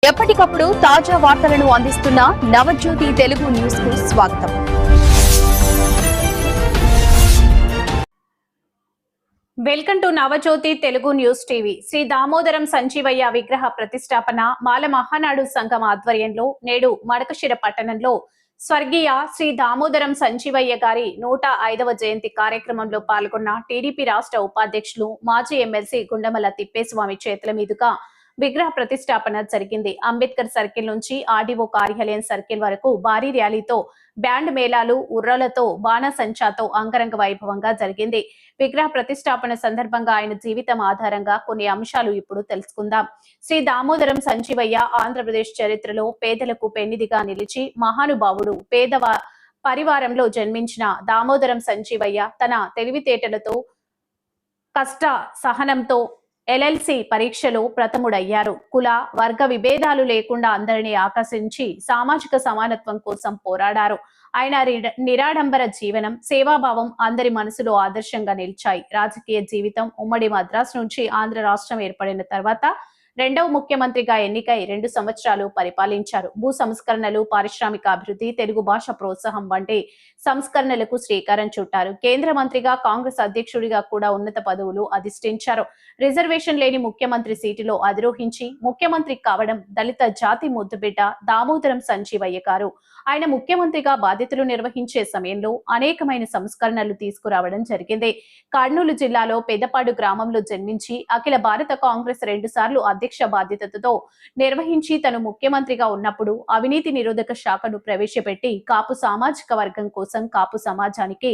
ఎప్పటికప్పుడు తాజా వార్తలను అందిస్తున్న నవజ్యోతి తెలుగు న్యూస్ కు స్వాగతం. Welcome to Navajyoti Telugu news TV. Shri Damodaram Sanjeevaiah విగ్రహ ప్రతిష్టాపన మాల మహానాడు సంఘం ఆధ్వర్యంలో నేడు మడకశిర పట్టణంలో స్వర్గీయ శ్రీ దామోదరం సంజీవయ్య గారి 105వ జయంతి కార్యక్రమంలో పాల్గొన్న టీడీపీ రాష్ట్ర ఉపాధ్యక్షులు మాజీ ఎమ్మెల్సీ గుండమల తిప్పేస్వామి చేతుల మీదుగా విగ్రహ ప్రతిష్టాపన జరిగింది. అంబేద్కర్ సర్కిల్ నుంచి ఆర్డీఓ కార్యాలయం సర్కిల్ వరకు భారీ ర్యాలీతో బ్యాండ్ మేళాలు, ఉర్రలతో, బాణసంచాతో అంగరంగ వైభవంగా జరిగింది. విగ్రహ ప్రతిష్టాపన సందర్భంగా ఆయన జీవితం ఆధారంగా కొన్ని అంశాలు ఇప్పుడు తెలుసుకుందాం. శ్రీ దామోదరం సంజీవయ్య ఆంధ్రప్రదేశ్ చరిత్రలో పేదలకు పెన్నిదిగా నిలిచి మహానుభావుడు. పేదవ పరివారంలో జన్మించిన దామోదరం సంజీవయ్య తన తెలివితేటలతో, కష్ట సహనంతో ఎల్ఎల్సి పరీక్షలో ప్రథముడయ్యారు. కుల వర్గ విభేదాలు లేకుండా అందరినీ ఆకర్షించి సామాజిక సమానత్వం కోసం పోరాడారు. ఆయన నిరాడంబర జీవనం, సేవాభావం అందరి మనసులో ఆదర్శంగా నిలిచాయి. రాజకీయ జీవితం ఉమ్మడి మద్రాసు నుంచి ఆంధ్ర రాష్ట్రం ఏర్పడిన తర్వాత రెండవ ముఖ్యమంత్రిగా ఎన్నికై 2 సంవత్సరాలు పరిపాలించారు. భూ సంస్కరణలు, పారిశ్రామిక అభివృద్ధి, తెలుగు భాష ప్రోత్సాహం వంటి సంస్కరణలకు శ్రీకారం చుట్టారు. కేంద్ర మంత్రిగా, కాంగ్రెస్ అధ్యక్షుడిగా కూడా ఉన్నత పదవులు అధిష్ఠించారు. రిజర్వేషన్ లేని ముఖ్యమంత్రి సీటులో అధిరోహించి ముఖ్యమంత్రి కావడం దళిత జాతి ముద్దుబిడ్డ దామోదరం సంజీవయ్య గారు. ఆయన ముఖ్యమంత్రిగా బాధ్యతలు నిర్వహించే సమయంలో అనేకమైన సంస్కరణలు తీసుకురావడం జరిగింది. కర్నూలు జిల్లాలో పెద్దపాడు గ్రామంలో జన్మించి అఖిల భారత కాంగ్రెస్ 2 సార్లు అధ్యక్ష బాధ్యతతో నిర్వహించి తను ముఖ్యమంత్రిగా ఉన్నప్పుడు అవినీతి నిరోధక శాఖను ప్రవేశపెట్టి కాపు సామాజిక వర్గం కోసం, కాపు సమాజానికి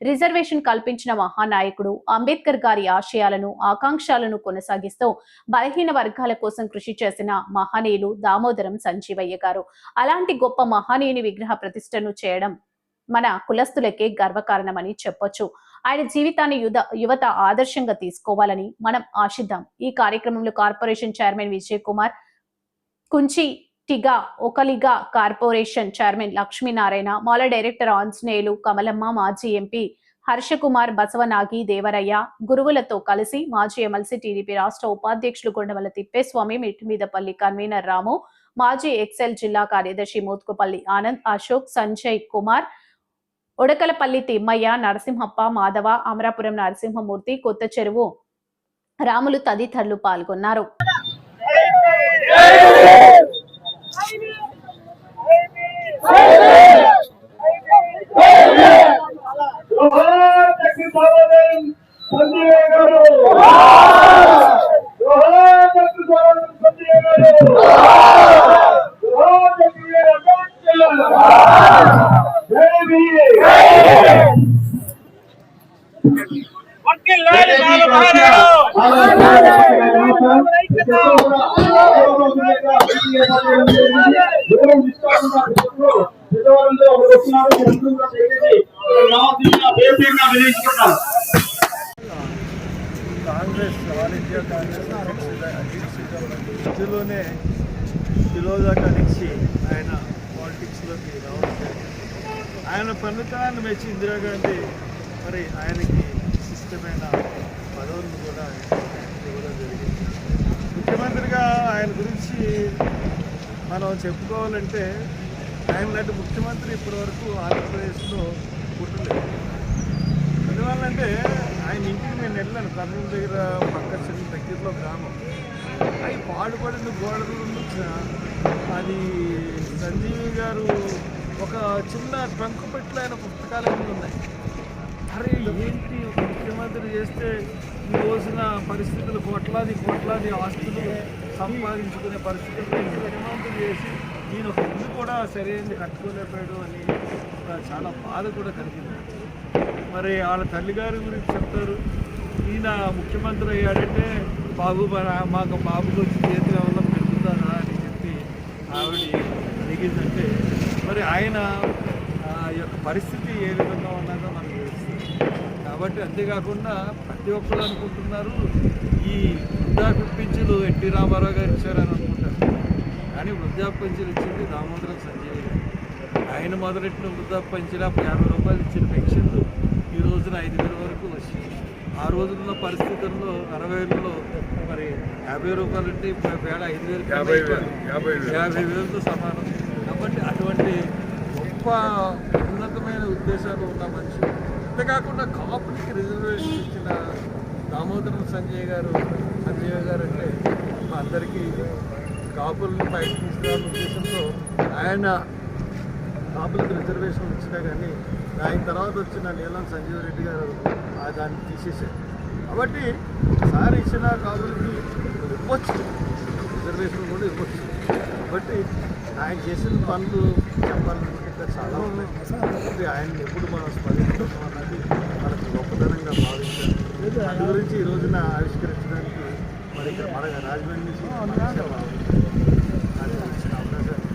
రిజర్వేషన్ కల్పించిన మహానాయకుడు. అంబేద్కర్ గారి ఆశయాలను, ఆకాంక్షలను కొనసాగిస్తూ బలహీన వర్గాల కోసం కృషి చేసిన మహనీయులు దామోదరం సంజీవయ్య గారు. అలాంటి గొప్ప మహనీయుని విగ్రహ ప్రతిష్టను చేయడం మన కులస్తులకే గర్వకారణమని చెప్పొచ్చు. ఆయన జీవితాన్ని యువత ఆదర్శంగా తీసుకోవాలని మనం ఆశిద్దాం. ఈ కార్యక్రమంలో కార్పొరేషన్ చైర్మన్ విజయ్ కుమార్, కుంచి టిగా ఒకలిగా corporation chairman Lakshminarayana, Mala director Anjaneyulu, Kamalamma, మాజీ ఎంపీ హర్షకుమార్, బసవనాగి, దేవరయ్య గురువులతో కలిసి మాజీ ఎమ్మెల్సీ టీడీపీ రాష్ట్ర ఉపాధ్యక్షులు గుండమల తిప్పేస్వామి, మిట్టిమీదపల్లి కన్వీనర్ రాము, మాజీ ఎక్సెల్ జిల్లా కార్యదర్శి మోత్కుపల్లి ఆనంద్, అశోక్, సంజయ్ కుమార్, ఉడకలపల్లి తిమ్మయ్య, నరసింహప్ప, మాధవ, అమరాపురం నరసింహమూర్తి, కొత్త చెరువు రాములు తదితరులు పాల్గొన్నారు. కాంగ్రెస్ ఆల్ ఇండియా కాంగ్రెస్ మధ్యలోనే దిలోదాకా నుంచి ఆయన పాలిటిక్స్లోకి రావడం జరిగింది. ఆయన పనితనాన్ని మెచ్చి ఇందిరాగాంధీ మరి ఆయనకి ఇష్టమైన పదవులను కూడా ఇవ్వడం జరిగింది. ముఖ్యమంత్రిగా ఆయన గురించి మనం చెప్పుకోవాలంటే ఆయన లాంటి ముఖ్యమంత్రి ఇప్పటివరకు ఆంధ్రప్రదేశ్లో పుట్టలేదు. ఎందువల్లంటే ఆయన ఇంటికి నేను వెళ్ళాను. కర్నూలు దగ్గర పక్క చిన్న దగ్గరలో గ్రామం. అవి పాడుపడిన గోడలు అది సంజీవి గారు ఒక చిన్న ట్రంకు పెట్టులో ఆయన పుస్తకాలు అన్నీ ఉన్నాయి. అరే ఏంటి ఒక ముఖ్యమంత్రి చేస్తే ఈ రోజున పరిస్థితులు కోట్లాది ఆస్తులు సంపాదించుకునే పరిస్థితుల్లో ముఖ్యమంత్రి చేసి ఈయన ఒక ఇల్లు కూడా సరైనది కట్టుకోలేకపోయాడు అని చాలా బాధ కూడా కలిగింది. మరి వాళ్ళ తల్లిగారి గురించి చెప్తారు, ఈయన ముఖ్యమంత్రి అయ్యాడంటే మాకు బాబుకి వచ్చి చేతుల వల్ల పెరుగుతారా అని చెప్పి ఆవిడ అడిగిందంటే మరి ఆయన యొక్క పరిస్థితి ఏ విధంగా ఉన్నదో మనకు తెలుస్తుంది. కాబట్టి అంతేకాకుండా ప్రతి ఒక్కరు అనుకుంటున్నారు ఈ వృద్ధాప్య పింఛన్లు ఎన్టీ రామారావు గారు ఇచ్చారని అనుకుంటారు. కానీ వృద్ధాప్య పింఛన్లు ఇచ్చింది దామోదరం సంజయ్ గారు. ఆయన మొదలెట్టిన వృద్ధాప్య పింఛన్లు అప్పుడు 50 రూపాయలు ఇచ్చిన పెన్షన్లు ఈ రోజున 5,000 వరకు వచ్చింది. ఆ రోజుల్లో పరిస్థితుల్లో 60,000లో మరి 50 రూపాయలు అంటే ఇప్పుడు వేళ 5,000 50,000తో సమానం. కాబట్టి అటువంటి గొప్ప ఉన్నతమైన ఉద్దేశాలు ఉన్న మనిషి. అంతేకాకుండా కాపులకి రిజర్వేషన్ ఇచ్చిన దామోదరం సంజయ్ గారు అంటే మా అందరికీ కాపులను బయట తీసుకురావాలనే ఉద్దేశంతో ఆయన కాపులకు రిజర్వేషన్ ఇచ్చినా కానీ ఆయన తర్వాత వచ్చిన నీలం సంజీవ్ రెడ్డి గారు దాన్ని తీసేశారు. కాబట్టి సార్ ఇచ్చిన కాపులకి ఇవ్వచ్చు, రిజర్వేషన్ కూడా ఇవ్వచ్చు. కాబట్టి ఆయన చేసిన పనులు చెప్పాలనుకుంటే ఇంకా చాలా ఉన్నాయి. కాబట్టి ఆయన ఎప్పుడు మనం స్మరించడం అన్నది మనకు గొప్పతనంగా భావించారు. దాని గురించి ఈ రోజున ఆవిష్కరించడానికి మరి ఇక్కడ మన రాజమండ్రి నుంచి దానికి వచ్చిన అవకాశాన్ని